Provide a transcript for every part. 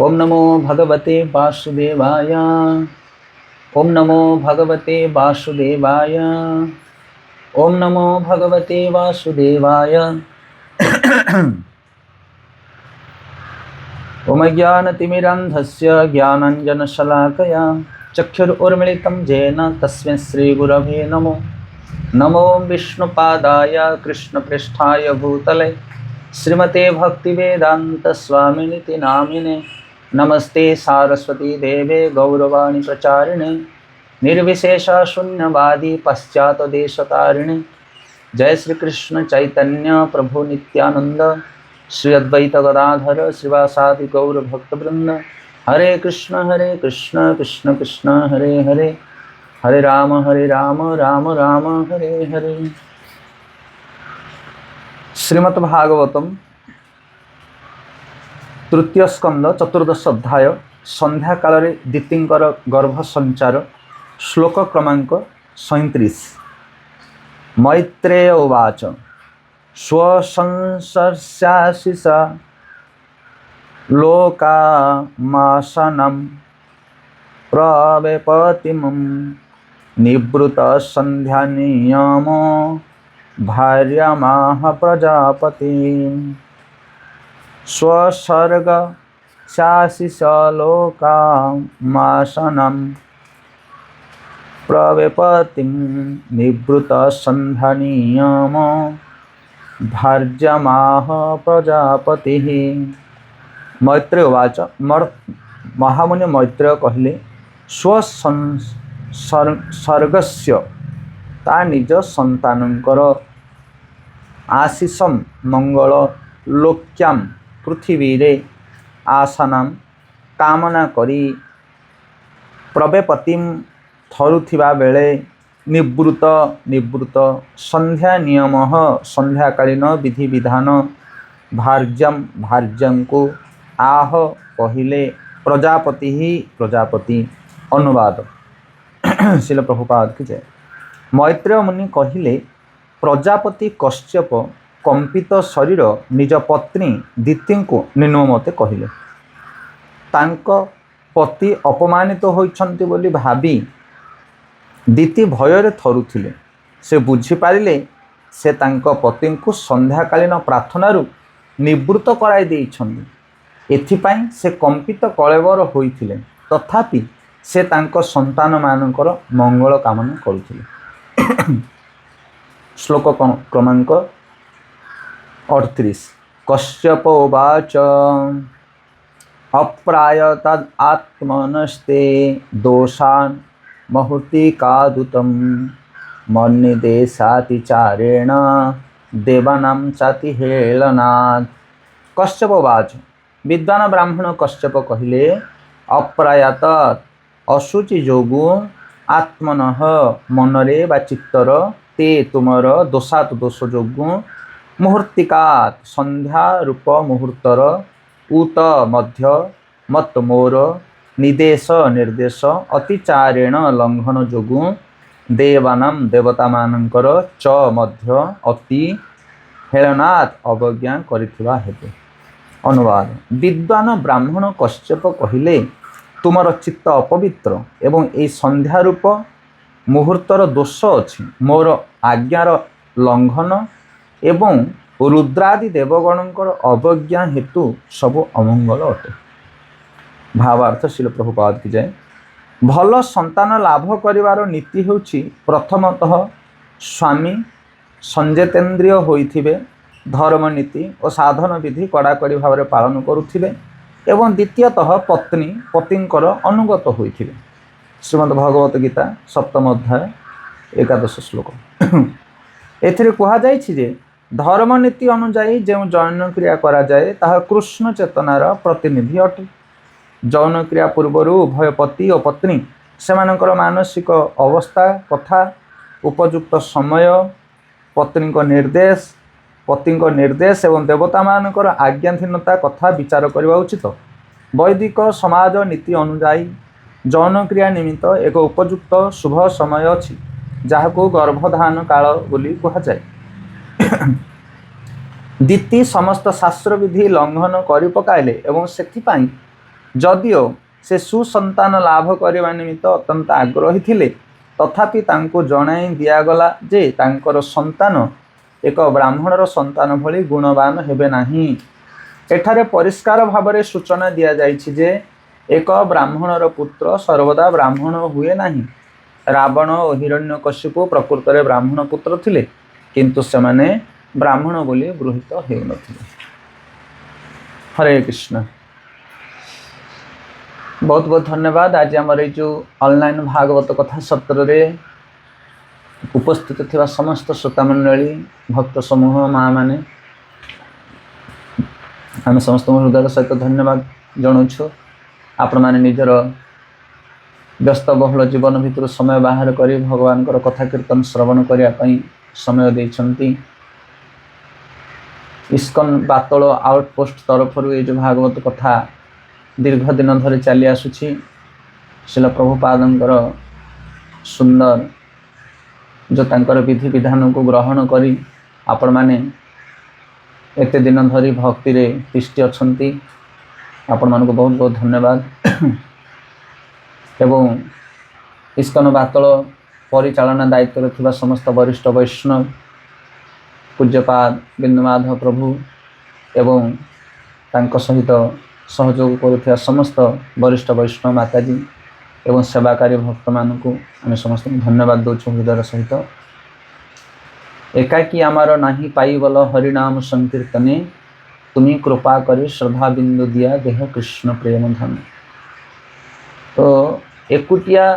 ओम नमो भगवते वासुदेवाय। ओम नमो भगवते वासुदेवाय। ओम नमो भगवते वासुदेवाय। ओम ज्ञानतिमिरान्धस्य ज्ञानाञ्जनशलाकया चक्षुरुन्मीलितं येन तस्मै श्रीगुरवे नमो। नमो विष्णुपादाय कृष्णपृष्ठाय भूतले श्रीमते भक्तिवेदान्तस्वामिनिति नामिने। नमस्ते सारस्वती देवे गौरवाणी प्रचारिणे निर्विशेष शून्यवादी पश्चातदेशतारिणे। जय श्री कृष्ण चैतन्य प्रभु नित्यानंद श्री अद्वैत गदाधर श्रीवासादि गौर भक्तवृंद। हरे कृष्ण कृष्ण कृष्ण हरे हरे, हरे राम राम राम हरे हरे। श्रीमद् भागवतम तृतीय स्कंद चतुर्दश अध्याय संध्या काल दितिंकर गर्भ संचार श्लोक क्रमांक 37। मैत्रेय उवाच स्वसंसर्स्याशिष लोकामासनं प्रवेपतिमं निवृत संध्या नियमो भार्यामाह प्रजापति। स्वसर्ग शाशिष लोकामासनं प्रवेपतिं निवृत संध्या नियमो भार्यामाह प्रजापति। मैत्रेय उवाच महामुनि मैत्रेय कहले स्वसर्गस्य ता निज संतानंकर आशीषम मंगल लोक्याम पृथ्वी रे आसनाम कामना करी प्रवेपतिम थरुथिबा बेले निवृत संध्या नियम संध्याकालीन विधि विधान भार्यं को आह कहिले प्रजापति ही प्रजापति। अनुवाद श्रील प्रभुपाद की जय। मैत्रेय मुनि कहिले प्रजापति कश्यप कंपित शरीर निज पत्नी दिति को निम्नमते कहिले। तांक पति अपमानित होइछन्ति बोली भाबी दिति भୟରେ थरुथिले। से बुझी पारिले से तांक पति को संध्याकालीन प्रार्थनारू निवृत्त कराई देइछन्ति। एथिपाई से कंपित कलेवर होइथिले। तथापि से तांक संतान मानकर मंगल कामना करुथिले। श्लोक क्रमांक 38। कश्यप उवाच अप्रायतद् आत्मनस्ते दोषान् महूर्तिकादुतं मन्निदेशातिचारेण देवानां चाति हेलनात्। कश्यप उवाच विद्वान ब्राह्मण कश्यप कहिले अप्रायत अशुचि जोगु आत्मनः मनरे बा चित्तर ते तुमर दोषात दोष जोगु मुहूर्तिकात संध्या रूप मुहूर्तर उत मध्य मत मोर निदेश निर्देश अतिचारेण लंघन जोगु देवानां देवता मानकर च मध्य अति हेलनात् अवज्ञा करिथिबा हेतु। अनुवाद विद्वान ब्राह्मण कश्यप कहिले तुमर चित्त अपवित्र एवं ए संध्या रूप मुहूर्तर दोष अछि। मोर आज्ञार लंघन एवं रुद्रादि देवगणकर अवज्ञा हेतु सबु अमंगल अटे। भावार्थ श्रील प्रभुपाद की जय। भल संतान लाभ करिवार नीति हेउछि प्रथमतः स्वामी संजेतेन्द्रिय होइथिबे, धर्म नीति और साधन विधि कड़ाकड़ी भाव पालन करुथिबे एवं द्वितीयतः पत्नी पतिंकर अनुगत होइथिबे। श्रीमद् भगवत गीता सप्तम अध्याय 11 श्लोक। एथिरे कहा जायछि जे धर्म नीति अनुजाई जो जौन क्रिया करा जाए ताहा कृष्ण चेतनार प्रतिनिधि अटे। जौन क्रिया पूर्वर उभय पति और पत्नी सेमानकर मानसिक अवस्था कथा उपयुक्त समय पत्नी निर्देश एवं देवता मानकर आज्ञाधीनता कथा विचार करवा उचित। वैदिक समाज नीति अनुजाई जौन क्रिया निमित्त एक उपयुक्त शुभ समय अछि जहाको गर्भधान काल बोली कहा जाए। दिति समस्त शास्त्र विधि लंघन करि पकाइले एवं सेथिपाई जदिओ से सुसंतान लाभ करने निमित्त अत्यंत आग्रही थिले तथापि तांको जणाई दियागला जे तांकर संतान एक ब्राह्मणर संतान भली गुणवान हेबे नाही। एठारे परिष्कार भावरे सूचना दिया जाइछि जे एक ब्राह्मणर पुत्र सर्वदा ब्राह्मण हुए नाही। रावण और हिरण्यकशिपु प्रकृत में ब्राह्मण पुत्र थिले किंतु सेमाने ब्राह्मण बोली गृहीत हेउ नथिले। हरे कृष्ण। बहुत बहुत धन्यवाद। आज आमर जो ऑनलाइन भागवत कथा सत्र रे उपस्थित थिबा समस्त श्रोता मंडली भक्त समूह माँ माने आम समस्त हृदय सहित धन्यवाद जनाऊँ। आपण माने निजर व्यस्त बहुल जीवन भितर समय बाहर करी भगवान कथा कीर्तन श्रवण करने समय देइछंती। इस्कन बातल आउटपोस्ट तरफ ये जो भागवत कथा दीर्घ दिन धरी चली आसुछि शिल प्रभुपादंकर सुंदर जो तांकर विधि विधान को ग्रहण करी आपण माने एते दिन धरी भक्ति रे तिष्ठि अछंती। आपण मान को बहुत बहुत धन्यवाद। एवं इस्कन बातल परिचालना दायित्व थिबा समस्त वरिष्ठ वैष्णव पूज्यपाद बिंदुमाधव प्रभु एवं तांको सहित सहयोग करुवा समस्त वरिष्ठ वैष्णव माताजी एवं सेवाकारी भक्त मानक आम समस्त धन्यवाद दौचु हृदय सहित। एकाकी आमार नाही पाइबल हरिनाम संकीर्तने तुम्ही कृपा करी श्रद्धा बिंदु दिया देह कृष्ण प्रेम धन। तो एकुटिया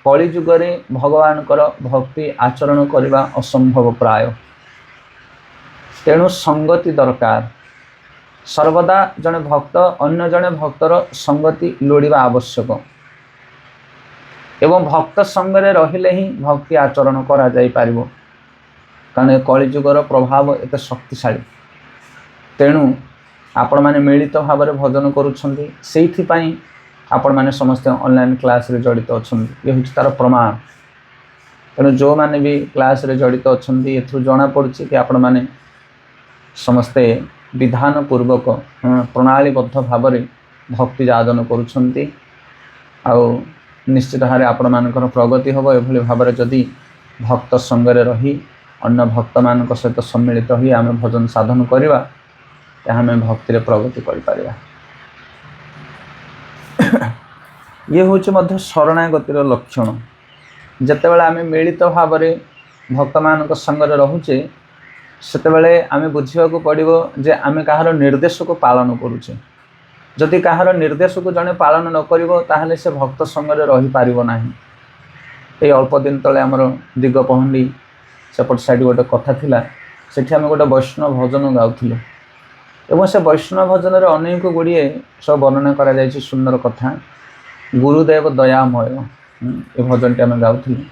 कली जुगरे भगवान भक्ति आचरण करने असंभव प्राय। तेणु संगति दरकार। सर्वदा जने भक्त अन्य जने भक्तर संगति लोड़िबा आवश्यक एवं भक्त संगरे रहिले ही भक्ति आचरण करा जाई पारिबो। कारण कलिजुगर प्रभाव एत शक्तिशाली। तेणु आपण माने मिलित भाव में भजन करुछंती सेइथि पई आपण माने समस्त ऑनलाइन क्लास रे जड़ित अछंती। ये होछि तार प्रमाण। तेणु जो माने भी क्लास रे जड़ित अछंती एथु जणा पड़छि कि आपण माने समस्ते विधान पूर्वक प्रणालीबद्ध भाव में भक्ति जादन करुछंती। आउ निश्चित भाव आपण मानकर प्रगति हम एभली भाव में जदि भक्त संगरे रही अन्य भक्त मान सहित सम्मिलित ही आम भजन साधन करवा आम भक्ति रे प्रगति करिपारिबा। ये हूँ शरणागतिर लक्षण। जितेबाला आम मिलित भाव में भक्त मान संगरे रोचे सेतेबेले आमे बुझिबाकू पड़िबो जे आमे काहार निर्देश को पालन करुचे। जदि काहार निर्देश को जने पालन न करिवो ताहले से भक्त संगरे रही पारिबो नाही। ए अल्प दिन तले आमर दिगपहंडी सेपट साइड गोटे कथा थिला। सेठी आमे गोटे वैष्णव भजन गाउथिलु एवं से वैष्णव भजन रे अनेक गुड़िए सब वर्णना करा जायछि सुंदर कथा। गुरुदेव दयामय ए भजन टे आमे गाउथिलु।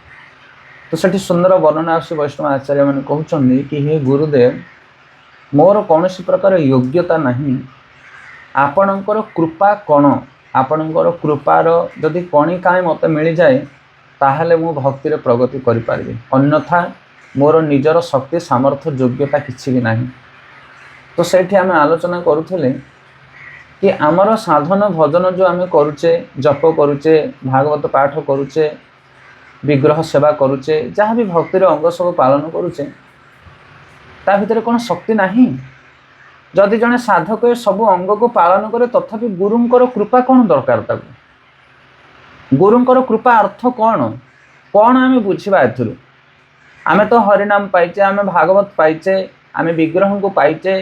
तो सेठी सुंदर वर्णना आसी वैष्णव आचार्य मैंने कहते कि हे गुरुदेव मोर कौन प्रकार योग्यता नहीं आपणकर कृपा कौन आपणकर कृपार जदि कणिकाए मत मिल जाए ताहले मु भक्ति रे प्रगति करि पारिबे। अन्यथा मोर निजर शक्ति सामर्थ्य योग्यता किछि भी नहीं। तो सेठी आमे आलोचना करुथिले कि आमर साधन भजन जो आमे करुचे जप करुचे भागवत पाठ करुचे विग्रह सेवा करुचे जहाँ भी भक्तिर अंग सब पालन करुचे ता भितर कौन शक्ति नहीं। जदि जने साधक सब अंग को पालन करे तथापि गुरुंकर कृपा कौन दरकार ताको गुरुंकर कृपा अर्थ कौन कौन आमे बुझिबा एथुरु। आमे तो हरिनाम पाइचे आमे भागवत पाइचे आमे विग्रह को पाइचे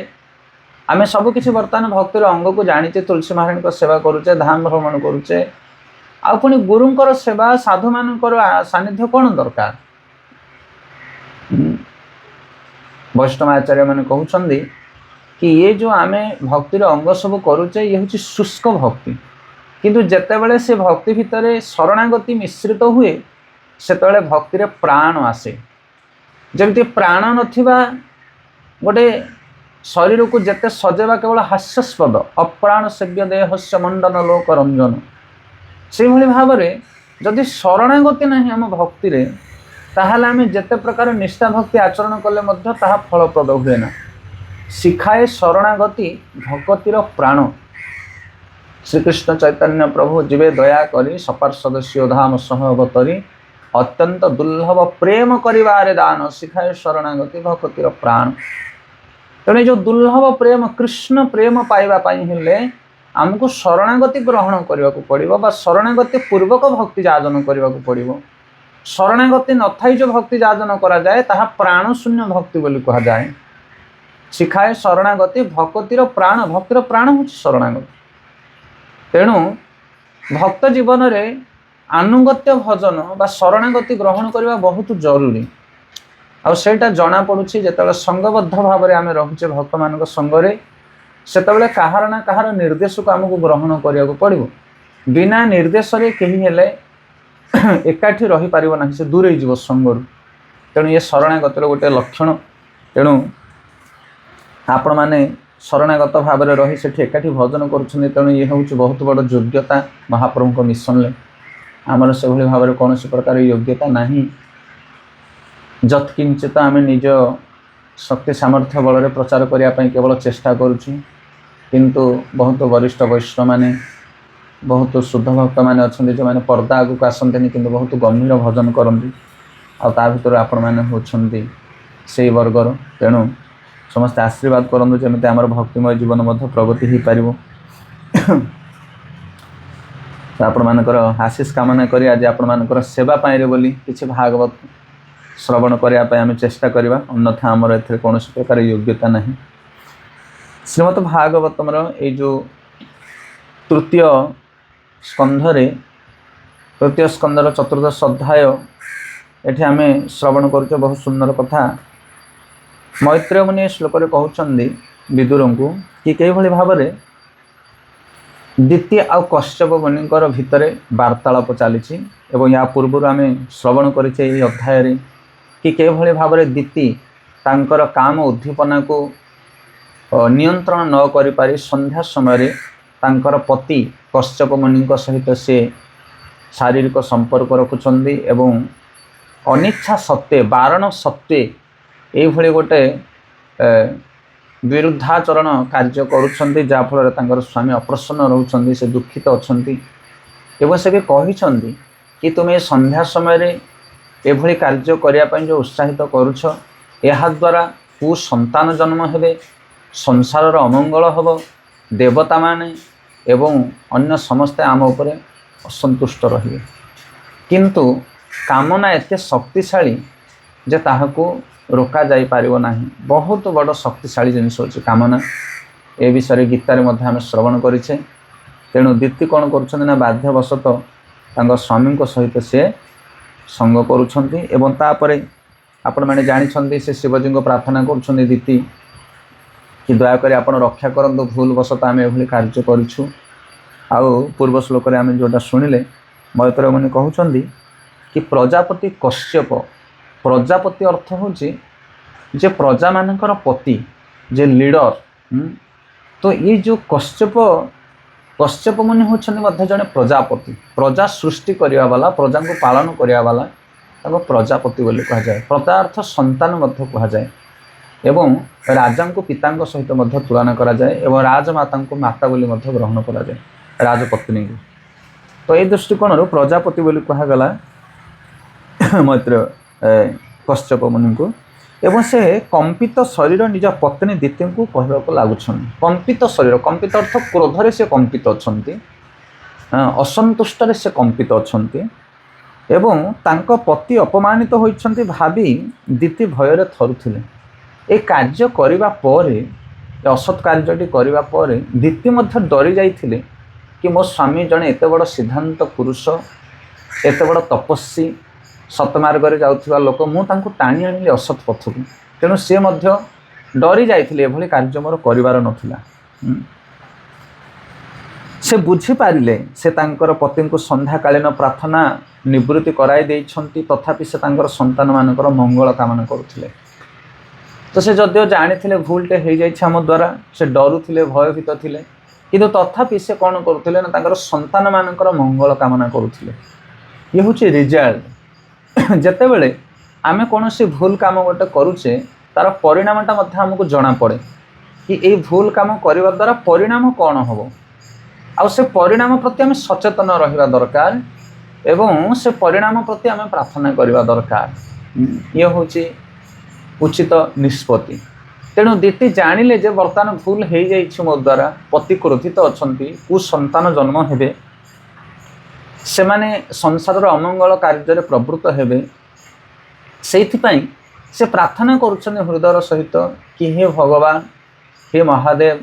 आमे सब किछि वर्तमान भक्तिर अंग को जानिचे तुलसी महारानी को सेवा करुचे धाम भ्रमण करुचे आ पुणी गुरुंकर सेवा साधु मानकर सानिध्य कौन दरकार। वैष्णव आचार्य मैंने कहते कि ये जो आमे भक्तिर अंग सब करुचे ये हूँ शुष्क भक्ति किंतु जेतेबेले से भक्ति भितर शरणागति मिश्रित हुए सेतेबेले भक्ति रे प्राण आसे। जमती प्राण नथिबा गोटे शरीर को जेते सजेबा केवल हास्यास्पद अप्राण सेव्य देहस्य मंडन लोक रंजन से भाव में जदि शरणागति नहीं आम भक्ति रे ताहले आमे जेते प्रकार निष्ठा भक्ति आचरण कले मध्य ताहा फलप्रद हुए ना। शिखाए शरणागति भगतिर प्राण श्रीकृष्ण चैतन्य प्रभु जीवे दया करी सपार्षद शिवधाम सह अवतरी अत्यंत दुर्लभ प्रेम करिवारे दान शिखाए शरणागति भक्तिर प्राण। तेणु जो दुर्लभ प्रेम कृष्ण प्रेम पाइबा हेले आमको शरणागति ग्रहण करने को पड़ो बा शरणागति पूर्वक भक्ति जाजन करने को पड़ो। शरणागति न थाई जो भक्ति जाजन करा जाए ताहा प्राण शून्य भक्ति बोली कहा जाए। शिखाए शरणागति भक्तिर प्राण भक्तिर प्राण हूँ शरणागति। तेणु भक्त जीवन में आनुगत्य भजन बा शरणागति ग्रहण करने बहुत जरूरी। आईटा जना पड़ुछि जेतेबेले संगबद्ध भाव में आम रोचे भक्त मान संगे सेतेबेले कहार ना कहार निर्देश को आमको ग्रहण करने को पड़ो। बिना निर्देश कहीं हेले एकाठी रही पारिबो नाही, से दूरे जीव संगरु। तेणु ये शरणागतर गोटे लक्षण। तेणु आपण माने शरणागत भाव में रही सेठी एकाठी भजन करुछन्ति। तेणु ये हूँ बहुत बड़ योग्यता महाप्रभु मिशन ले। आमर से भाई भाव में कौन प्रकार योग्यता नहीं। जत्किंचित आम निज शक्ति सामर्थ्य बल में प्रचार करने केवल चेष्टा करुचु, किंतु बहुत वरिष्ठ वैष्णव माने बहुत शुद्ध भक्त मैंने अच्छा जो मैंने पर्दा आगू आसती कि बहुत गंभीर भजन करती आ भर आपण मैंने होती से वर्गर। तेणु समस्त आशीर्वाद करूँ जमी आम भक्तिमय जीवन प्रगति हो पार। आपण मानकर आशीष कामना करी आज आपण मानकर सेवा पाइरे बोली किसी भागवत श्रवण करने आम चेष्टा करवा, अन्यथा आमर ए कौन प्रकार योग्यता नहीं। श्रीमद् भागवतम ये जो तृतीय स्कंधरे तृतीय स्कंदर चतुर्दश अध्याय ये आम श्रवण कर बहुत सुंदर कथा। मैत्रेय मुनि श्लोक कहते विदुर को कि कई भाव में द्वितीय आ कश्यप मुनिकर भितर वार्तालाप चली। या पूर्व आम श्रवण करे अध्याय कि कई भाव में दीति तांकर काम उद्दीपना को नियंत्रण न करि पारि संध्या समय तांकर पति कश्यप मुनि सहित से शारीरिक संपर्क रखुचंदी एवं अनिच्छा सत्वे बारण सत्वे ये गोटे विरुद्धाचरण कार्य करुछंती जहाँफल तांकर स्वामी अप्रसन्न रहउछंती, से दुखित अछंती। एवं से कहिछंती कि तुम संध्या समय एभली कार्य करने जो उत्साहित करुछ या द्वारा कुसंतान जन्म हेबे, संसार अमंगल हम, देवता माने एवं अन्य समस्ते आम उपरे असंतुष्ट रहिबे। किंतु कामना एते शक्तिशाली जे ताहाको रोका जाई पारिबो नाही। बहुत बड़ शक्तिशाली जिनिस होछि कामना। ए विषय गीतार मध्य आम श्रवण करिछे। तेणु दीप्ति कौन करुछन्ति ना बाध्यवशत तांको स्वामी सहित से संग करुछन्ति एवं तापरे आपण माने जानिछन्ति से शिवजी को प्रार्थना करुछन्ति दीप्ति कि दयाकोरी आपण रक्षा करंतु, भूलवशत आम एभली कार्य करिछु। आउ पूर्व श्लोक रे आम जोटा शुणिले मैत्रेय मुनि कहउछन्ति कि प्रजापति कश्यप, प्रजापति अर्थ होछि जे प्रजा मानकर पति, जे लीडर। तो ये जो कश्यप मुनि होछन्ति जड़े प्रजापति, प्रजा सृष्टि करिया वाला, प्रजा को पालन करिया वाला ताको प्रजापति बोली कहा जाए। प्रजा अर्थ संतान मध्य कहा जाए एवं राजा को पिता सहित मध्य तुलना करा जाए एवं राजमाता को माता बोली मध्य ग्रहण करा जाए, राजपत्नी को। तो ये दृष्टिकोण प्रजापति बोली कहगला मैत्रेय कश्यप मुनि को। एवं से कंपित शरीर निज पत्नी दीति को कहवाक लगुन। कंपित शरीर, कंपित अर्थ क्रोधरे से कंपित अछंती, असंतुष्ट से कंपित अछंती एवं तांको पति अपमानित होइछंती भाबी दीति भୟରେ थरुथिले। ए कार्य करिबा परे, असत कार्यटी करिबा परे दीति मध्य डरी जाइथिले कि मो स्वामी जने एते बड़ सिद्धांत पुरुष, एते बड़ तपस्वी, सतमार्ग रे जाउथिबा लोक, मु तांको टाणी आनिले असत पथकु। तेणु सी मध्य डरी जाइथिले, एभली कार्य मोर करिवार नथिला। से बुझी पारिले से तांकर पति को संध्याकालीन प्रार्थना निवृत्ति कराई देइछंती, तथापि से तांकर संतान मानकर मंगल कामना करुथिले। तो से जदियो जानिथिले भूलटे हो जाइछ आम द्वारा, से डरुथिले, भयभीत थिले, किंतु तथापि से कौन करुथिले ना तांकर संतान मानकर मंगल कामना करुथिले। ये होछि रिजल्ट। जेतेबेले आमे कोनोसी भूल काम गोटे करुचे तार परिणामटा मध्य हमको जना पड़े कि ये भूल काम करने द्वारा परिणाम कौन हम। ଆଉ ସେ ପରିଣାମ ପ୍ରତି ଆମେ ସଚେତନ ରହିବା ଦରକାର ଏବଂ ସେ ପରିଣାମ ପ୍ରତି ଆମେ ପ୍ରାର୍ଥନା କରିବା ଦରକାର। ଇଏ ହେଉଛି ଉଚିତ ନିଷ୍ପତ୍ତି। ତେଣୁ ଦିତି ଜାଣିଲେ ଯେ ବର୍ତ୍ତମାନ ଭୁଲ ହେଇଯାଇଛି ମୋ ଦ୍ୱାରା, ପତି କ୍ରୋଧିତ ଅଛନ୍ତି, କୁସନ୍ତାନ ଜନ୍ମ ହେବେ, ସେମାନେ ସଂସାରର ଅମଙ୍ଗଳ କାର୍ଯ୍ୟରେ ପ୍ରବୃତ୍ତ ହେବେ। ସେଇଥିପାଇଁ ସେ ପ୍ରାର୍ଥନା କରୁଛନ୍ତି ହୃଦୟର ସହିତ କି ହେ ଭଗବାନ, ହେ ମହାଦେବ,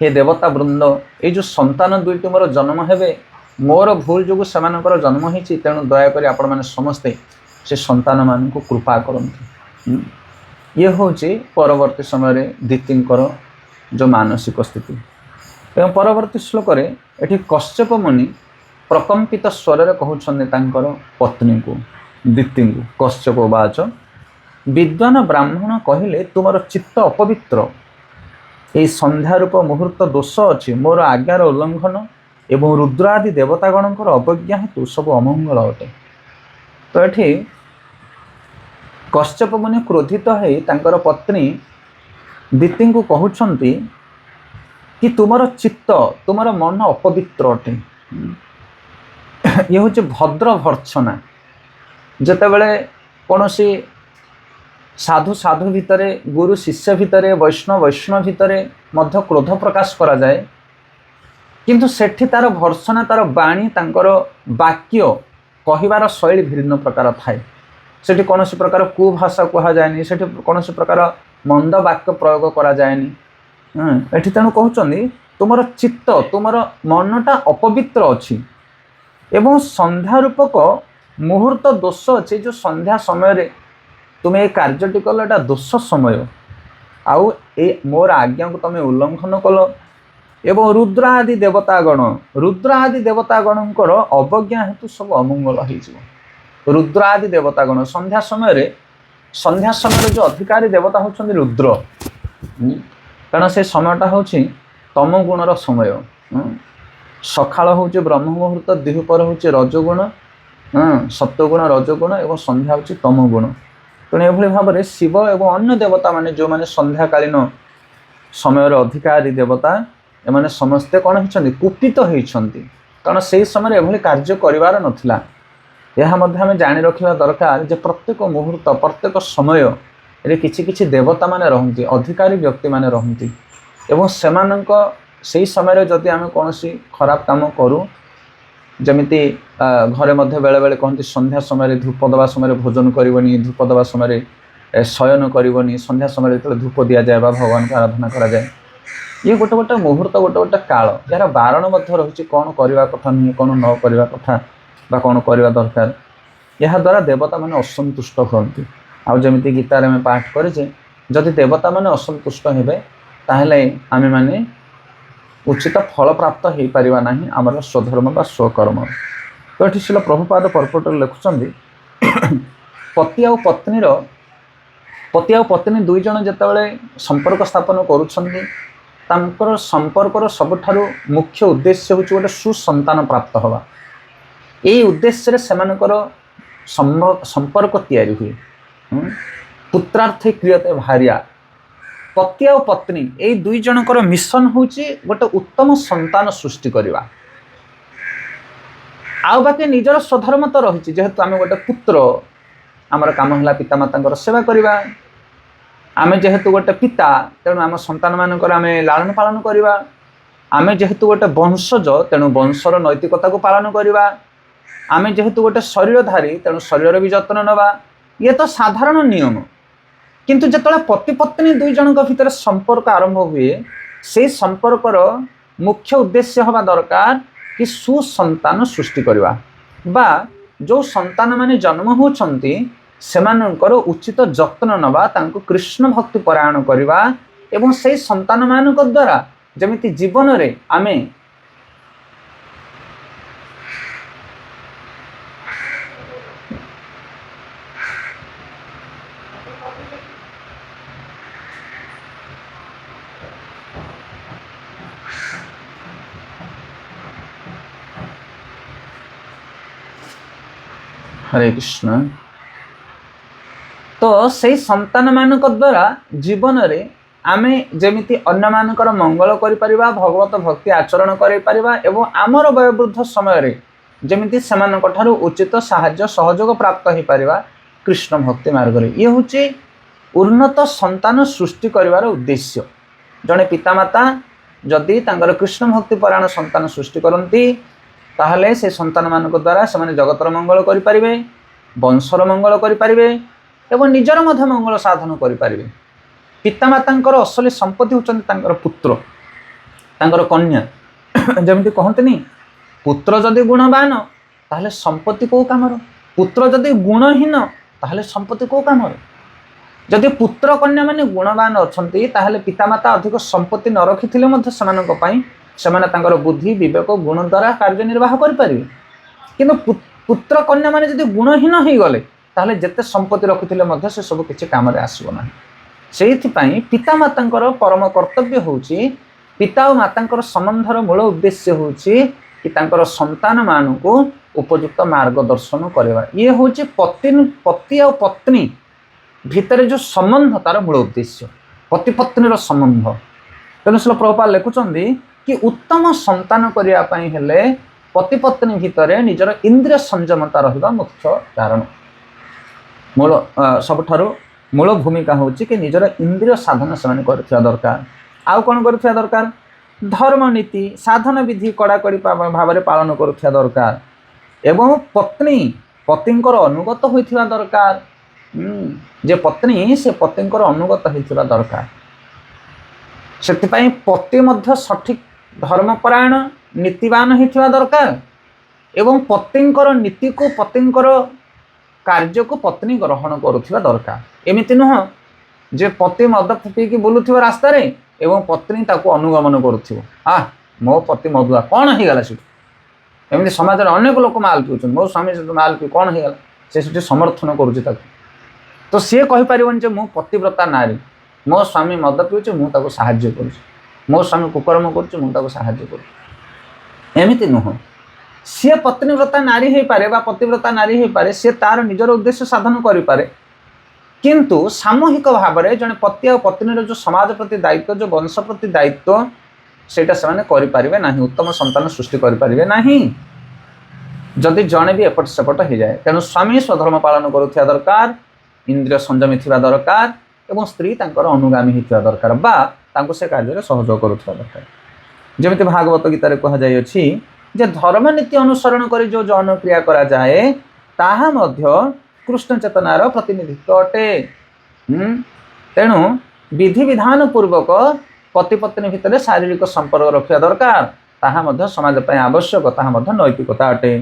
ହେ ଦେବତା ବୃନ୍ଦ, ଏଇ ଯେଉଁ ସନ୍ତାନ ଦୁଇଟି ମୋର ଜନ୍ମ ହେବେ, ମୋର ଭୁଲ ଯୋଗୁଁ ସେମାନଙ୍କର ଜନ୍ମ ହେଇଛି, ତେଣୁ ଦୟାକରି ଆପଣମାନେ ସମସ୍ତେ ସେ ସନ୍ତାନମାନଙ୍କୁ କୃପା କରନ୍ତୁ। ଇଏ ହେଉଛି ପରବର୍ତ୍ତୀ ସମୟରେ ଦିତିଙ୍କର ଯେଉଁ ମାନସିକ ସ୍ଥିତି। ଏବଂ ପରବର୍ତ୍ତୀ ଶ୍ଲୋକରେ ଏଠି କଶ୍ୟପ ମୁନି ପ୍ରକମ୍ପିତ ସ୍ୱରରେ କହୁଛନ୍ତି ତାଙ୍କର ପତ୍ନୀଙ୍କୁ, ଦିତିଙ୍କୁ। କଶ୍ୟପ ବାଚ ବିଦ୍ୱାନ ବ୍ରାହ୍ମଣ କହିଲେ ତୁମର ଚିତ୍ତ ଅପବିତ୍ର, ଏହି ସନ୍ଧ୍ୟାରୂପ ମୁହୂର୍ତ୍ତ ଦୋଷ ଅଛି, ମୋର ଆଜ୍ଞାର ଉଲ୍ଲଙ୍ଘନ ଏବଂ ରୁଦ୍ରାଦି ଦେବତାଗଣଙ୍କର ଅବଜ୍ଞା ହେତୁ ସବୁ ଅମଙ୍ଗଳ ଅଟେ। ତ ଏଠି କଶ୍ୟପ ମୁନି କ୍ରୋଧିତ ହୋଇ ତାଙ୍କର ପତ୍ନୀ ଦିତିଙ୍କୁ କହୁଛନ୍ତି କି ତୁମର ଚିତ୍ତ, ତୁମର ମନ ଅପବିତ୍ର ଅଟେ। ଇଏ ହେଉଛି ଭଦ୍ର ଭର୍ତ୍ସନା। ଯେତେବେଳେ କୌଣସି ସାଧୁ ସାଧୁ ଭିତରେ, ଗୁରୁ ଶିଷ୍ୟ ଭିତରେ, ବୈଷ୍ଣବ ବୈଷ୍ଣବ ଭିତରେ ମଧ୍ୟ କ୍ରୋଧ ପ୍ରକାଶ କରାଯାଏ, କିନ୍ତୁ ସେଠି ତାର ଭର୍ତ୍ସନା, ତାର ବାଣୀ, ତାଙ୍କର ବାକ୍ୟ କହିବାର ଶୈଳୀ ଭିନ୍ନ ପ୍ରକାର ଥାଏ। ସେଠି କୌଣସି ପ୍ରକାର କୁଭାଷା କୁହାଯାଏନି, ସେଠି କୌଣସି ପ୍ରକାର ମନ୍ଦ ବାକ୍ୟ ପ୍ରୟୋଗ କରାଯାଏନି। ଏଠି ତେଣୁ କହୁଛନ୍ତି ତୁମର ଚିତ୍ତ, ତୁମର ମନଟା ଅପବିତ୍ର ଅଛି ଏବଂ ସନ୍ଧ୍ୟା ରୂପକ ମୁହୂର୍ତ୍ତ ଦୋଷ ଅଛି। ଯେଉଁ ସନ୍ଧ୍ୟା ସମୟରେ ତୁମେ ଏ କାର୍ଯ୍ୟଟି କଲ, ଏଇଟା ଦୋଷ ସମୟ, ଆଉ ଏ ମୋର ଆଜ୍ଞାକୁ ତୁମେ ଉଲ୍ଲଙ୍ଘନ କଲ। ଏବଂ ରୁଦ୍ର ଆଦି ଦେବତାଗଣ, ରୁଦ୍ର ଆଦି ଦେବତାଗଣଙ୍କର ଅବଜ୍ଞା ହେତୁ ସବୁ ଅମଙ୍ଗଳ ହେଇଯିବ। ରୁଦ୍ର ଆଦି ଦେବତାଗଣ ସନ୍ଧ୍ୟା ସମୟରେ ଯେଉଁ ଅଧିକାରୀ ଦେବତା ହେଉଛନ୍ତି ରୁଦ୍ର, କାରଣ ସେ ସମୟଟା ହେଉଛି ତମ ଗୁଣର ସମୟ। ସକାଳ ହେଉଛି ବ୍ରହ୍ମ ମୁହୂର୍ତ୍ତ, ଦ୍ୱିପହର ହେଉଛି ରଜଗୁଣ, ସତ୍ୱଗୁଣ ରଜଗୁଣ ଏବଂ ସନ୍ଧ୍ୟା ହେଉଛି ତମ ଗୁଣ। ତେଣୁ ଏଭଳି ଭାବରେ ଶିବ ଏବଂ ଅନ୍ୟ ଦେବତାମାନେ ଯେଉଁମାନେ ସନ୍ଧ୍ୟାକାଳୀନ ସମୟର ଅଧିକାରୀ ଦେବତା, ଏମାନେ ସମସ୍ତେ କ'ଣ ହେଇଛନ୍ତି? କୁପିତ ହେଇଛନ୍ତି, କାରଣ ସେହି ସମୟରେ ଏଭଳି କାର୍ଯ୍ୟ କରିବାର ନଥିଲା। ଏହା ମଧ୍ୟ ଆମେ ଜାଣି ରଖିବା ଦରକାର ଯେ ପ୍ରତ୍ୟେକ ମୁହୂର୍ତ୍ତ, ପ୍ରତ୍ୟେକ ସମୟରେ କିଛି କିଛି ଦେବତାମାନେ ରହନ୍ତି, ଅଧିକାରୀ ବ୍ୟକ୍ତିମାନେ ରହନ୍ତି ଏବଂ ସେମାନଙ୍କ ସେହି ସମୟରେ ଯଦି ଆମେ କୌଣସି ଖରାପ କାମ କରୁ, ଯେମିତି ଘରେ ମଧ୍ୟ ବେଳେବେଳେ କହନ୍ତି ସନ୍ଧ୍ୟା ସମୟରେ ଧୂପ ଦେବା ସମୟରେ ଭୋଜନ କରିବନି, ଧୂପ ଦେବା ସମୟରେ ଶୟନ କରିବନି, ସନ୍ଧ୍ୟା ସମୟରେ ଯେତେବେଳେ ଧୂପ ଦିଆଯାଏ ବା ଭଗବାନଙ୍କୁ ଆରାଧନା କରାଯାଏ, ଇଏ ଗୋଟେ ଗୋଟେ ମୁହୂର୍ତ୍ତ, ଗୋଟେ ଗୋଟେ କାଳ, ଏହାର ବାରଣ ମଧ୍ୟ ରହିଛି କ'ଣ କରିବା କଥା ନୁହେଁ, କ'ଣ ନ କରିବା କଥା ବା କ'ଣ କରିବା ଦରକାର। ଏହାଦ୍ୱାରା ଦେବତାମାନେ ଅସନ୍ତୁଷ୍ଟ ହୁଅନ୍ତି। ଆଉ ଯେମିତି ଗୀତାରେ ଆମେ ପାଠ କରିଛେ, ଯଦି ଦେବତାମାନେ ଅସନ୍ତୁଷ୍ଟ ହେବେ ତାହେଲେ ଆମେମାନେ ଉଚିତ ଫଳ ପ୍ରାପ୍ତ ହୋଇପାରିବା ନାହିଁ ଆମର ସ୍ୱଧର୍ମ ବା ସ୍ୱକର୍ମ। ତ ଏଠି ଶିଳ ପ୍ରଭୁପାଦ ପର୍ପଟରେ ଲେଖୁଛନ୍ତି ପତି ଆଉ ପତ୍ନୀ ଦୁଇ ଜଣ ଯେତେବେଳେ ସମ୍ପର୍କ ସ୍ଥାପନ କରୁଛନ୍ତି, ତାଙ୍କର ସମ୍ପର୍କର ସବୁଠାରୁ ମୁଖ୍ୟ ଉଦ୍ଦେଶ୍ୟ ହେଉଛି ଗୋଟେ ସୁସନ୍ତାନ ପ୍ରାପ୍ତ ହେବା। ଏହି ଉଦ୍ଦେଶ୍ୟରେ ସେମାନଙ୍କର ସମ୍ପର୍କ ତିଆରି ହୁଏ। ପୁତ୍ରାର୍ଥେ କ୍ରିୟତେ ଭାର୍ୟା। ପତି ଆଉ ପତ୍ନୀ ଏଇ ଦୁଇ ଜଣଙ୍କର ମିଶନ ହେଉଛି ଗୋଟେ ଉତ୍ତମ ସନ୍ତାନ ସୃଷ୍ଟି କରିବା। ଆଉ ବାକି ନିଜର ସ୍ୱଧର୍ମ ତ ରହିଛି, ଯେହେତୁ ଆମେ ଗୋଟେ ପୁତ୍ର, ଆମର କାମ ହେଲା ପିତାମାତାଙ୍କର ସେବା କରିବା। ଆମେ ଯେହେତୁ ଗୋଟେ ପିତା, ତେଣୁ ଆମ ସନ୍ତାନମାନଙ୍କର ଆମେ ଲାଳନ ପାଳନ କରିବା। ଆମେ ଯେହେତୁ ଗୋଟେ ବଂଶଜ, ତେଣୁ ବଂଶର ନୈତିକତାକୁ ପାଳନ କରିବା। ଆମେ ଯେହେତୁ ଗୋଟେ ଶରୀରଧାରୀ, ତେଣୁ ଶରୀରର ବି ଯତ୍ନ ନେବା। ଇଏ ତ ସାଧାରଣ ନିୟମ। କିନ୍ତୁ ଯେତେବେଳେ ପତି ପତ୍ନୀ ଦୁଇ ଜଣଙ୍କ ଭିତରେ ସମ୍ପର୍କ ଆରମ୍ଭ ହୁଏ, ସେହି ସମ୍ପର୍କର ମୁଖ୍ୟ ଉଦ୍ଦେଶ୍ୟ ହେବା ଦରକାର କି ସୁସନ୍ତାନ ସୃଷ୍ଟି କରିବା, ବା ଯେଉଁ ସନ୍ତାନମାନେ ଜନ୍ମ ହେଉଛନ୍ତି ସେମାନଙ୍କର ଉଚିତ ଯତ୍ନ ନେବା, ତାଙ୍କୁ କୃଷ୍ଣ ଭକ୍ତି ପରାୟଣ କରିବା ଏବଂ ସେହି ସନ୍ତାନମାନଙ୍କ ଦ୍ୱାରା ଯେମିତି ଜୀବନରେ ଆମେ हरे कृष्ण। तो से संतान मान द्वारा जीवन रे आमे जेमिति अन्य मानकर मंगल करि परिबा भगवत भक्ति आचरण करि परिबा एवं आमर वयोवृद्ध समय रे जेमिति सेमानक ठारु उचित साहाय्य सहयोग प्राप्त हो परिबा कृष्ण भक्ति मार्ग रे। ये होची उन्नत संतान सृष्टि करिवार उद्देश्य। जने पितामाता जदि तांकर कृष्ण भक्ति परायण संतान सृष्टि करती ताहले से संतान मानक द्वारा से माने जगतर मंगल करि परिबे, वंशर मंगल करि परिबे एवं निजर मध्य मंगल साधन करि परिबे। पितामातांकर असली संपत्ति होचन तांकर पुत्र तांकर कन्या। जेमति कहंतनी पुत्र जदि गुणवान ताहले संपत्ति को कामर, पुत्र जदि गुणहीन ताहले संपत्ति को कामर। जदि पुत्र कन्या माने गुणवान अछंती ताहले पितामाता अधिक संपत्ति न रखिथिले मध्य समानक पई समाने तांकर बुद्धि विवेक गुण द्वारा कार्य निर्वाह करि परिबे। किंतु पुत्र कन्या माने जदि गुणहीन होई गले ताहले जते संपत्ति रखिथिले मध्य से सब किछि काम रे आसीबो नाही। सेहिथिपाई पितामातांकर परम कर्तव्य होउची पिता और मातांकर संबंधर मूल उद्देश्य होउची कि तांकर संतान मानकु उपयुक्त मार्गदर्शन करवा। ये होउची पति और पत्नी भितर जो संबंध तार मूल उद्देश्य पति पत्नी संबंध। तेणु श्रील प्रभुपाद लिखुचंदी कि उत्तम संतान करिया पई हेले पति पत्नी भितर निजर इंद्रिय संयमता रहिबा मुख्य कारण। मूल सबठारु मूल भूमिका होची कि निजर इंद्रिय साधन से करथिया दरकार। आउ कोन करथिया दरकार? धर्म नीति साधन विधि कड़ाकड़ी भाव में पालन करथिया दरकार एवं पत्नी पतिंकर अनुगत होइथिबा दरकार। जे पत्नी से पतिंकर अनुगत होइथिबा दरकार। सेतिपाई पति मध्य सठिक धर्मपरायण नीतिवान होइथिबा दरकार एवं पतिंकर नीति को पतिंकर कार्य को पत्नी ग्रहण करुथिबा दरकार। एमिति नुह जे पति मद पीकी बुलुथिबा रास्ता रे एवं पत्नी ताको अनुगमन करुथिबो। मो पति मदुआ कौन हो गला से एमती समाज में अनेक लोक माल पिउछन मो स्वामी से माल पी कौन हो गला से समर्थन करुछि ताको। तो सी कहि परिबन जे मो पतिव्रता नारी मो स्वामी मद पिउछ मु ताको सहाय्य करुछि, मो स्वामी कुकर्म करुछि मु ताको सहाय्य करुछि। एमिति नुह सी पत्नीव्रता नारी हो पारे बा पतिव्रता नारी हो पारे सी तार निजर उद्देश्य साधन करि पारे। किंतु सामूहिक भाव में जड़े पति और पत्नी जो समाज प्रति दायित्व जो वंश प्रति दायित्व सेटा से करि परिबे नाही, उत्तम संतान सृष्टि करि परिबे नाही जदि जड़े भी एपट सेपट हो जाए। तेणु स्वामी स्वधर्म पालन करुथिया दरकार, इंद्रिय संयमी थिबा दरकार एवं स्त्री तांकर अनुगामी हिथिबा दरकार बा तांको से कार्य सहयोग करुथिबा दरकार। जेमिति भागवत गीता रे कहा जाय अछि जे धर्म नीति अनुसरण करी जो जौन क्रिया करा जाए ताहा मध्य कृष्ण चेतनार प्रतिनिधित्व अटे। तेणु विधि विधान पूर्वक पति पत्नी भितर शारीरिक संपर्क रखा दरकार, ताहा मध्य समाज पय आवश्यक, ताहा मध्य नैतिकता अटे।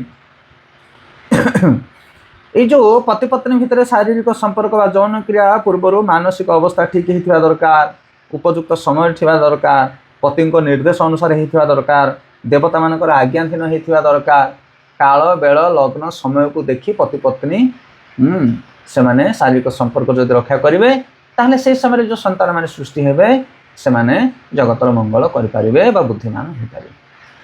ये जो पति पत्नी भितर शारीरिक संपर्क बा जौन क्रिया पूर्वर मानसिक अवस्था ठीक होइथिबा दरकार, उपयुक्त समय थिबा दरकार, पति को निर्देश अनुसार होइथिबा दरकार, देवता मानकर आज्ञाधीन होइथिबा दरकार, काल बेल लग्न समय को देखि पति पत्नी से माने शारीरिक संपर्क जदि रक्षा करेंगे ताहले से समय जो संतान माने सृष्टि हेबे से माने जगतर मंगल करें बा बुद्धिमान हो पारे।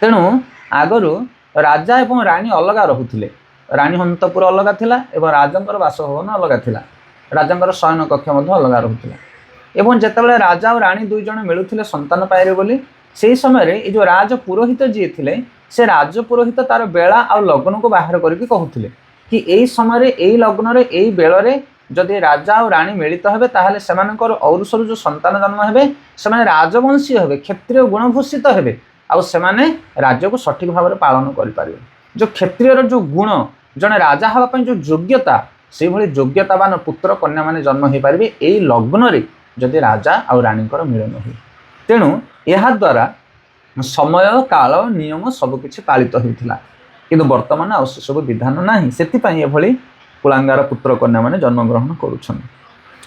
तेणु आगरु राजा एवं रानी अलगा रहुथिले, रानी हंतपुर अलगा थिला एवं राजंकर बासभवन अलगा थिला, राजंकर शयन कक्ष मध्य अलगा रहुथिला एवं जेतेबेले राजा और रानी दुई जण मिलुथिले संतान पाइरे बोली सेही समय रे ए जो राज पुरोहित जी थिले से राज पुरोहित तार बेला और लग्न को बाहर करके कहूथिले कि एई समय एई लग्न रे एई बेल रे जदि राजा और रानी मिलित हेबे ताहले सेमानकर औरुषरु जो संतान जन्म हेबे सेमाने राजवंशी हेबे, क्षत्रिय गुणभूषित हेबे आउ सेमाने राज्य को सठिक भाव में पालन करि पारिबे। जो क्षत्रियर जो गुण जने राजा हवा पई जो योग्यता से भली योग्यतावान पुत्र कन्या माने जन्म हो पारिबे एई लग्न रे जदि राजा और रानीकर मिलन हो। तेणु एहा द्वारा समय काल नियम सबकिछि पालित होइथिला किंतु वर्तमान आ सब विधान नाही, सेतिपई एभली कुलांगार पुत्र कन्या माने जन्म ग्रहण करुछन।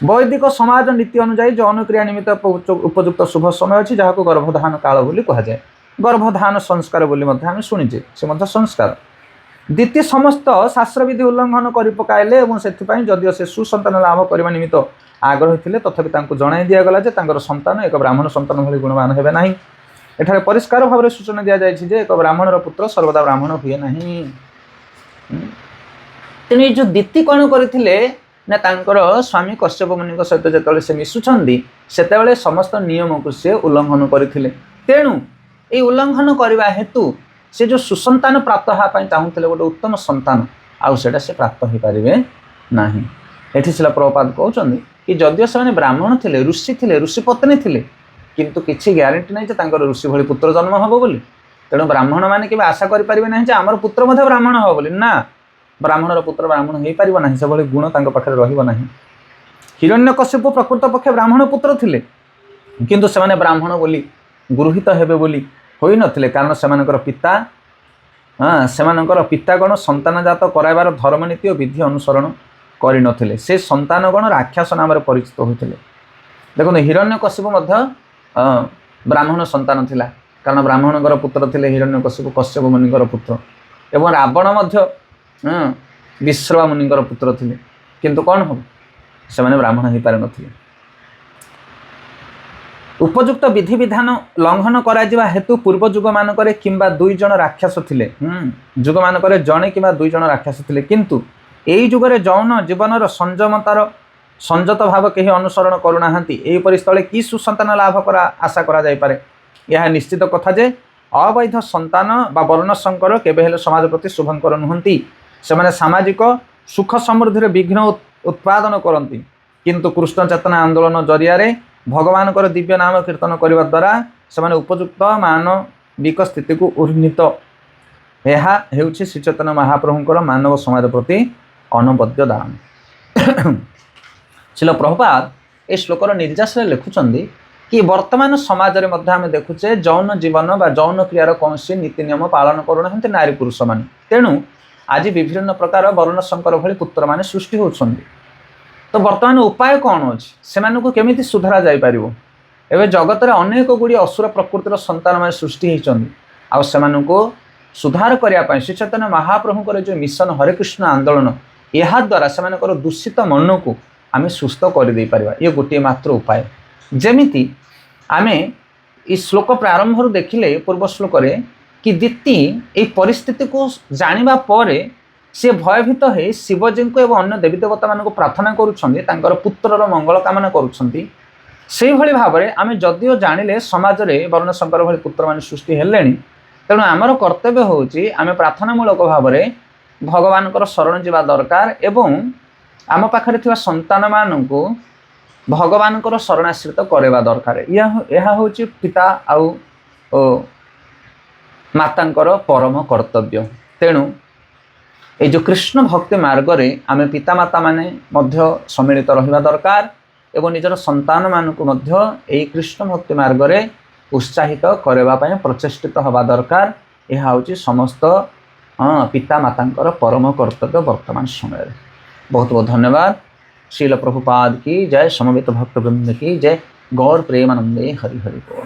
वैदिक समाज नीति अनुसार जौन क्रिया निमित्त उपयुक्त शुभ समय अछि जहाको गर्भधान काल बोली कहा जाए। गर्भधान संस्कार बोली मध्य आमे सुनिचे से मध्य संस्कार द्वितीय समस्त शास्त्र विधि उल्लंघन करि पकाइले एवं सेतिपई जदिओ से सुसंतान लाभ करबा निमित्त आग्रह थिले तथापि तांको जणाई दिया गला जे तांकर संतान एक ब्राह्मण संतान भली गुणवान हेबे नाही। एठारे परिष्कार भाव में सूचना दिया जाए जे एक ब्राह्मणर पुत्र सर्वदा ब्राह्मण हुए नहीं। तेणु जो दीति कौन करथिले ନା ତାଙ୍କର ସ୍ୱାମୀ କଶ୍ୟପ ମୁନିଙ୍କ ସହିତ ଯେତେବେଳେ ସେ ମିଶୁଛନ୍ତି ସେତେବେଳେ ସମସ୍ତ ନିୟମକୁ ସେ ଉଲ୍ଲଂଘନ କରିଥିଲେ। ତେଣୁ এই ଉଲ୍ଲଂଘନ କରିବା ହେତୁ ସେ ଯେଉଁ ସୁସନ୍ତାନ ପ୍ରାପ୍ତ ହେବା ପାଇଁ ଚାହୁଁଥିଲେ ଗୋଟେ ଉତ୍ତମ ସନ୍ତାନ, ଆଉ ସେଇଟା ସେ ପ୍ରାପ୍ତ ହୋଇପାରିବେ ନାହିଁ। ଏଠି ଶିଲା ପ୍ରଭୁପାଦ କହୁଛନ୍ତି କି ଯଦିଓ ସେମାନେ ବ୍ରାହ୍ମଣ ଥିଲେ, ଋଷି ଥିଲେ, ଋଷି ପତ୍ନୀ ଥିଲେ, କିନ୍ତୁ କିଛି ଗ୍ୟାରେଣ୍ଟି ନାହିଁ ଯେ ତାଙ୍କର ଋଷି ଭଳି ପୁତ୍ର ଜନ୍ମ ହେବ ବୋଲି। ତେଣୁ ବ୍ରାହ୍ମଣମାନେ କେବେ ଆଶା କରିପାରିବେ ନାହିଁ ଯେ ଆମର ପୁତ୍ର ମଧ୍ୟ ବ୍ରାହ୍ମଣ ହେବ ବୋଲି। ନା, ବ୍ରାହ୍ମଣର ପୁତ୍ର ବ୍ରାହ୍ମଣ ହୋଇପାରିବ ନାହିଁ, ସେଭଳି ଗୁଣ ତାଙ୍କ ପାଖରେ ରହିବ ନାହିଁ। ହିରଣ୍ୟକଶ୍ୟପ ପ୍ରକୃତ ପକ୍ଷେ ବ୍ରାହ୍ମଣ ପୁତ୍ର ଥିଲେ, କିନ୍ତୁ ସେମାନେ ବ୍ରାହ୍ମଣ ବୋଲି ଗୃହୀତ ହେବେ ବୋଲି ହୋଇନଥିଲେ, କାରଣ ସେମାନଙ୍କର ପିତାଗଣ ସନ୍ତାନଜାତ କରାଇବାର ଧର୍ମନୀତି ଓ ବିଧି ଅନୁସରଣ କରିନଥିଲେ। ସେ ସନ୍ତାନଗଣ ରାକ୍ଷସ ନାମରେ ପରିଚିତ ହୋଇଥିଲେ। ଦେଖନ୍ତୁ ହିରଣ୍ୟକଶ୍ୟପ ମଧ୍ୟ ବ୍ରାହ୍ମଣ ସନ୍ତାନ ଥିଲା, କାରଣ ବ୍ରାହ୍ମଣଙ୍କର ପୁତ୍ର ଥିଲେ ହିରଣ୍ୟକଶ୍ୟପ, କଶ୍ୟପ ମୁନିଙ୍କର ପୁତ୍ର। ଏବଂ ରାବଣ ମଧ୍ୟ ବିଶ୍ରବା ମୁନିଙ୍କର ପୁତ୍ର ଥିଲେ, କିନ୍ତୁ କ'ଣ ହେବ, ସେମାନେ ବ୍ରାହ୍ମଣ ହୋଇପାରିନଥିଲେ। ଉପଯୁକ୍ତ ବିଧିବିଧାନ ଲଙ୍ଘନ କରାଯିବା ହେତୁ ପୂର୍ବ ଯୁଗମାନଙ୍କରେ କିମ୍ବା 2 ଜଣ ରାକ୍ଷସ ଥିଲେ। ଯୁଗମାନଙ୍କରେ ଜଣେ କିମ୍ବା 2 ଜଣ ରାକ୍ଷସ ଥିଲେ, କିନ୍ତୁ ଏହି ଯୁଗରେ ଯୌନ ଜୀବନର ସଂଯତ ଭାବ କେହି ଅନୁସରଣ କରୁନାହାନ୍ତି। ଏହିପରି ସ୍ଥଳେ କି ସୁସନ୍ତାନ ଲାଭ ଆଶା କରାଯାଇପାରେ? ଏହା ନିଶ୍ଚିତ କଥା ଯେ ଅବୈଧ ସନ୍ତାନ ବା ବର୍ଣ୍ଣଶଙ୍କର କେବେ ହେଲେ ସମାଜ ପ୍ରତି ଶୁଭଙ୍କର ନୁହନ୍ତି। ସେମାନେ ସାମାଜିକ ସୁଖ ସମୃଦ୍ଧିରେ ବିଘ୍ନ ଉତ୍ପାଦନ କରନ୍ତି। କିନ୍ତୁ କୃଷ୍ଣ ଚେତନା ଆନ୍ଦୋଳନ ଜରିଆରେ ଭଗବାନଙ୍କର ଦିବ୍ୟ ନାମ କୀର୍ତ୍ତନ କରିବା ଦ୍ୱାରା ସେମାନେ ଉପଯୁକ୍ତ ମାନବିକ ସ୍ଥିତିକୁ ଉନ୍ନୀତ। ଏହା ହେଉଛି ଶ୍ରୀଚୈତନ୍ୟ ମହାପ୍ରଭୁଙ୍କର ମାନବ ସମାଜ ପ୍ରତି ଅନବଦ୍ୟ ଦାନ। ଶିଲ ପ୍ରଭୁପାଦ ଏ ଶ୍ଲୋକର ନିର୍ଯାସରେ ଲେଖୁଛନ୍ତି କି ବର୍ତ୍ତମାନ ସମାଜରେ ମଧ୍ୟ ଆମେ ଦେଖୁଛେ ଯୌନ ଜୀବନ ବା ଯୌନ କ୍ରିୟାର କୌଣସି ନୀତି ନିୟମ ପାଳନ କରୁନାହାନ୍ତି ନାରୀ ପୁରୁଷମାନେ। ତେଣୁ ଆଜି ବିଭିନ୍ନ ପ୍ରକାର ବର୍ଣ୍ଣଶଙ୍କର ଭଳି ପୁତ୍ରମାନେ ସୃଷ୍ଟି ହେଉଛନ୍ତି। ତ ବର୍ତ୍ତମାନ ଉପାୟ କ'ଣ ଅଛି? ସେମାନଙ୍କୁ କେମିତି ସୁଧାରା ଯାଇପାରିବ? ଏବେ ଜଗତରେ ଅନେକ ଗୁଡ଼ିଏ ଅସୁର ପ୍ରକୃତିର ସନ୍ତାନମାନେ ସୃଷ୍ଟି ହୋଇଛନ୍ତି, ଆଉ ସେମାନଙ୍କୁ ସୁଧାର କରିବା ପାଇଁ ଶ୍ରୀଚୈତନ୍ୟ ମହାପ୍ରଭୁଙ୍କର ଯେଉଁ ମିଶନ ହରେକୃଷ୍ଣ ଆନ୍ଦୋଳନ, ଏହାଦ୍ୱାରା ସେମାନଙ୍କର ଦୂଷିତ ମନକୁ ଆମେ ସୁସ୍ଥ କରିଦେଇପାରିବା। ଇଏ ଗୋଟିଏ ମାତ୍ର ଉପାୟ। ଯେମିତି ଆମେ এই ଶ୍ଲୋକ ପ୍ରାରମ୍ଭରୁ ଦେଖିଲେ ପୂର୍ବ ଶ୍ଲୋକରେ କି ଦିତି এই ପରିସ୍ଥିତିକୁ ଜାଣିବା ପରେ ସେ ଭୟଭୀତ ହୋଇ ଶିବଜୀଙ୍କୁ ଏବଂ ଅନ୍ୟ ଦେବୀ ଦେବତାମାନଙ୍କୁ ପ୍ରାର୍ଥନା କରୁଛନ୍ତି, ତାଙ୍କର ପୁତ୍ରର ମଙ୍ଗଳ କାମନା କରୁଛନ୍ତି। ସେଇଭଳି ଭାବରେ ଆମେ ଯଦିଓ ଜାଣିଲେ ସମାଜରେ ବର୍ଣ୍ଣଶଙ୍କର ଭଳି ପୁତ୍ରମାନେ ସୃଷ୍ଟି ହେଲେଣି, ତେଣୁ ଆମର କର୍ତ୍ତବ୍ୟ ହେଉଛି ଆମେ ପ୍ରାର୍ଥନାମୂଳକ ଭାବରେ ଭଗବାନଙ୍କର ଶରଣ ଯିବା ଦରକାର ଏବଂ ଆମ ପାଖରେ ଥିବା ସନ୍ତାନମାନଙ୍କୁ ଭଗବାନଙ୍କର ଶରଣାଶ୍ରିତ କରିବା ଦରକାର। ଏହା ହେଉଛି ପିତା ଆଉ ମାତାଙ୍କର ପରମ କର୍ତ୍ତବ୍ୟ। ତେଣୁ এই যে কৃষ্ণ ভক্তি মার্গরে আমি পিতামাতা মানে মধ্য সম্মিলিত রহিবা দরকার এবং নিজের সন্তান মানুষ মধ্য এই কৃষ্ণ ভক্তি মার্গরে উৎসাহিত করা প্রচেষ্টিত হওয়া দরকার। এ হচ্ছে সমস্ত পিতামাতাঙ্কর পরম কর্তব্য বর্তমান সময়ের। बहुत बहुत धन्यवाद। श्रील प्रभुपाद की जय, समवेत भक्तवृंद की जय। गौर प्रेमानंदे हरि हरि बोल।